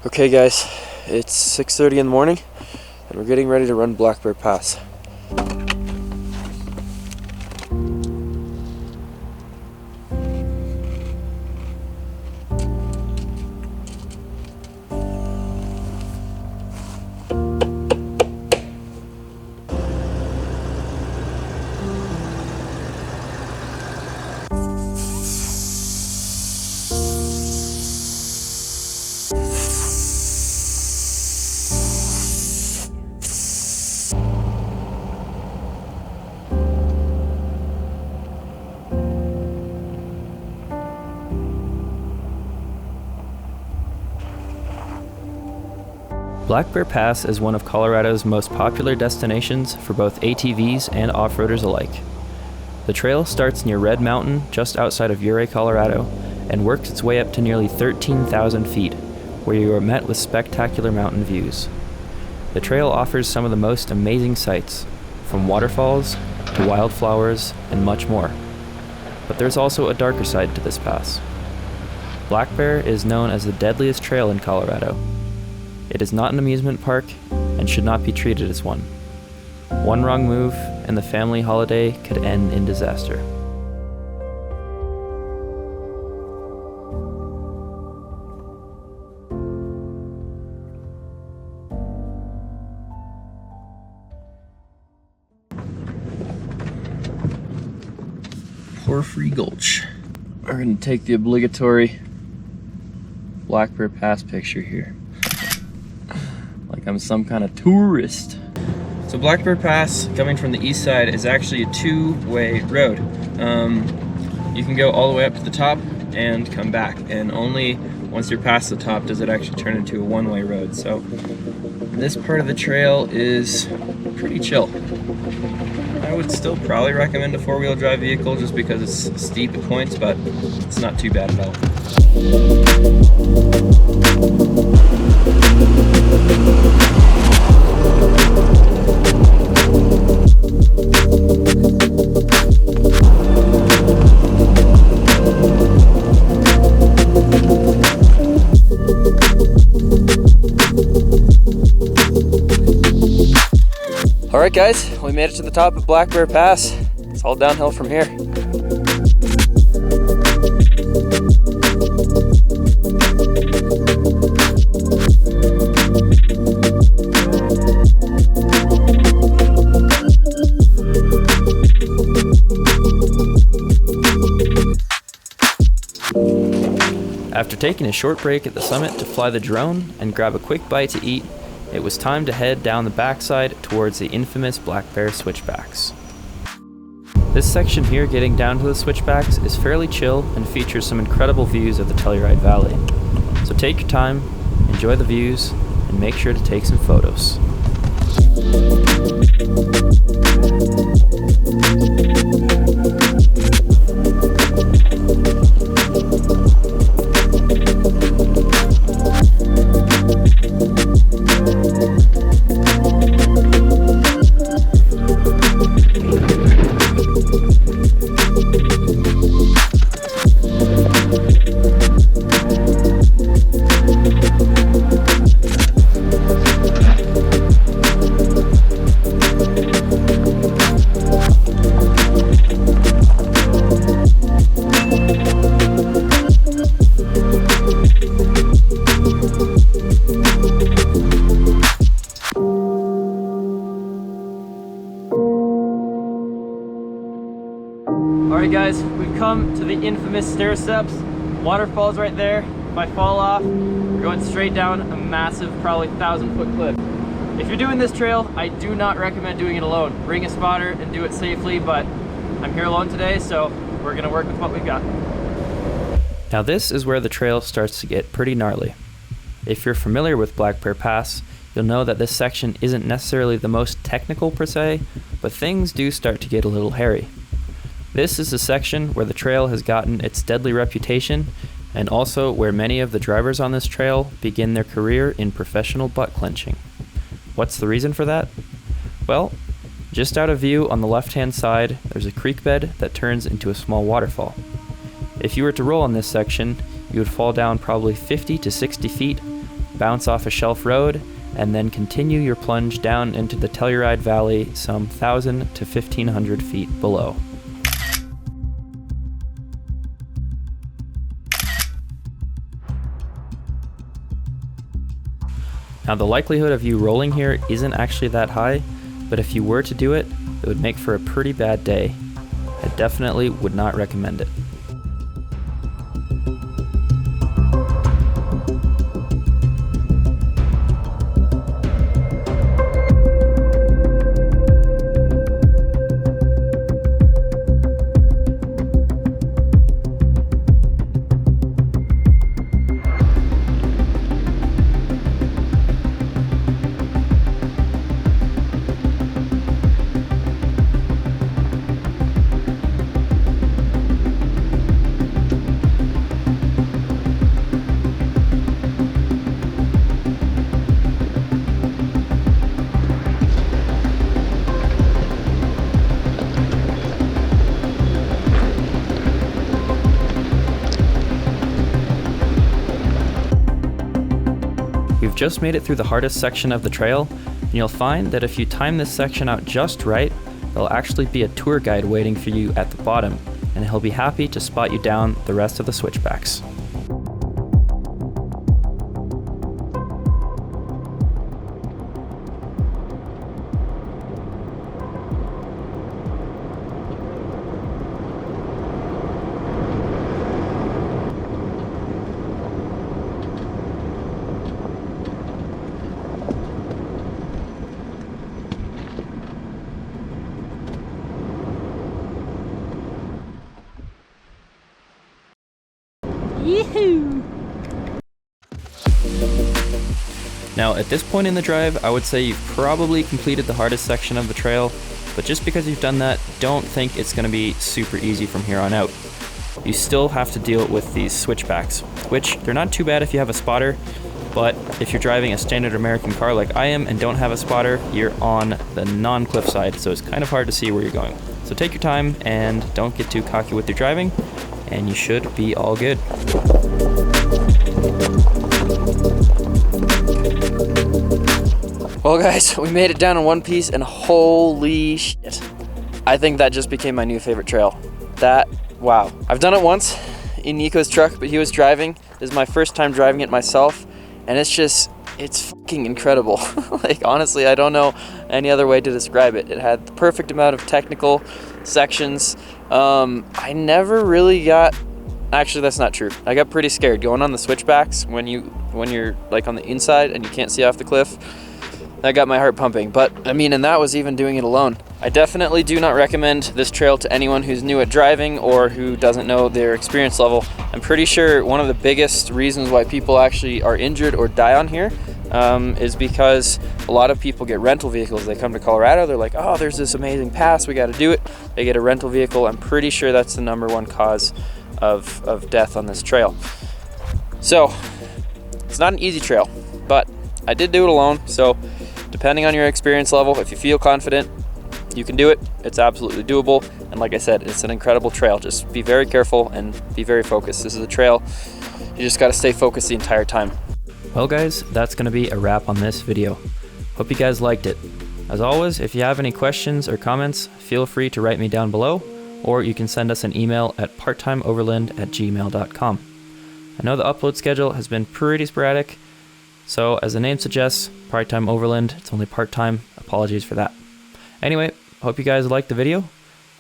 Okay guys, it's 6:30 in the morning and we're getting ready to run Black Bear Pass. Black Bear Pass is one of Colorado's most popular destinations for both ATVs and off-roaders alike. The trail starts near Red Mountain, just outside of Ouray, Colorado, and works its way up to nearly 13,000 feet, where you are met with spectacular mountain views. The trail offers some of the most amazing sights, from waterfalls to wildflowers and much more. But there's also a darker side to this pass. Black Bear is known as the deadliest trail in Colorado. It is not an amusement park and should not be treated as one. One wrong move and the family holiday could end in disaster. Porphyry Gulch. We're gonna take the obligatory Black Bear Pass picture here. Like I'm some kind of tourist. So Black Bear Pass, coming from the east side, is actually a two-way road. You can go all the way up to the top and come back, and only once you're past the top does it actually turn into a one-way road. So this part of the trail is pretty chill. I would still probably recommend a four-wheel drive vehicle just because it's steep at points, but it's not too bad at all. Alright guys, we made it to the top of Black Bear Pass. It's all downhill from here. After taking a short break at the summit to fly the drone and grab a quick bite to eat, it was time to head down the backside towards the infamous Black Bear switchbacks. This section here getting down to the switchbacks is fairly chill and features some incredible views of the Telluride Valley. So take your time, enjoy the views, and make sure to take some photos. Alright guys, we've come to the infamous Stair Steps. Waterfall's right there. If I fall off, we're going straight down a massive, probably 1,000-foot cliff. If you're doing this trail, I do not recommend doing it alone. Bring a spotter and do it safely, but I'm here alone today, so we're gonna work with what we've got. Now this is where the trail starts to get pretty gnarly. If you're familiar with Black Bear Pass, you'll know that this section isn't necessarily the most technical per se, but things do start to get a little hairy. This is the section where the trail has gotten its deadly reputation, and also where many of the drivers on this trail begin their career in professional butt clenching. What's the reason for that? Well, just out of view on the left-hand side, there's a creek bed that turns into a small waterfall. If you were to roll on this section, you would fall down probably 50 to 60 feet, bounce off a shelf road, and then continue your plunge down into the Telluride Valley some 1,000 to 1,500 feet below. Now, the likelihood of you rolling here isn't actually that high, but if you were to do it, it would make for a pretty bad day. I definitely would not recommend it. You've just made it through the hardest section of the trail, and you'll find that if you time this section out just right, there'll actually be a tour guide waiting for you at the bottom, and he'll be happy to spot you down the rest of the switchbacks. Now, at this point in the drive, I would say you've probably completed the hardest section of the trail, but just because you've done that, don't think it's going to be super easy from here on out. You still have to deal with these switchbacks, which they're not too bad if you have a spotter, but if you're driving a standard American car like I am and don't have a spotter, you're on the non-cliff side, so it's kind of hard to see where you're going. So take your time and don't get too cocky with your driving, and you should be all good. Well guys, we made it down in one piece and holy shit. I think that just became my new favorite trail. Wow. I've done it once in Nico's truck, but he was driving. This is my first time driving it myself, and it's fucking incredible. Like honestly, I don't know any other way to describe it. It had the perfect amount of technical sections. I never really got, actually that's not true. I got pretty scared going on the switchbacks when you're like on the inside and you can't see off the cliff. That got my heart pumping, but I mean, and that was even doing it alone. I definitely do not recommend this trail to anyone who's new at driving or who doesn't know their experience level. I'm pretty sure one of the biggest reasons why people actually are injured or die on here is because a lot of people get rental vehicles. They come to Colorado, they're like, oh, there's this amazing pass, we got to do it. They get a rental vehicle. I'm pretty sure that's the #1 cause of death on this trail. So it's not an easy trail, but I did do it alone. So depending on your experience level, if you feel confident, you can do it. It's absolutely doable. And like I said, it's an incredible trail. Just be very careful and be very focused. This is a trail. You just got to stay focused the entire time. Well guys, that's going to be a wrap on this video. Hope you guys liked it. As always, if you have any questions or comments, feel free to write me down below, or you can send us an email at parttimeoverland@gmail.com. I know the upload schedule has been pretty sporadic, so as the name suggests, part-time overland, it's only part-time. Apologies for that. Anyway, hope you guys liked the video.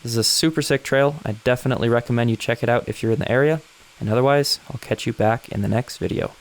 This is a super sick trail. I definitely recommend you check it out if you're in the area. And otherwise, I'll catch you back in the next video.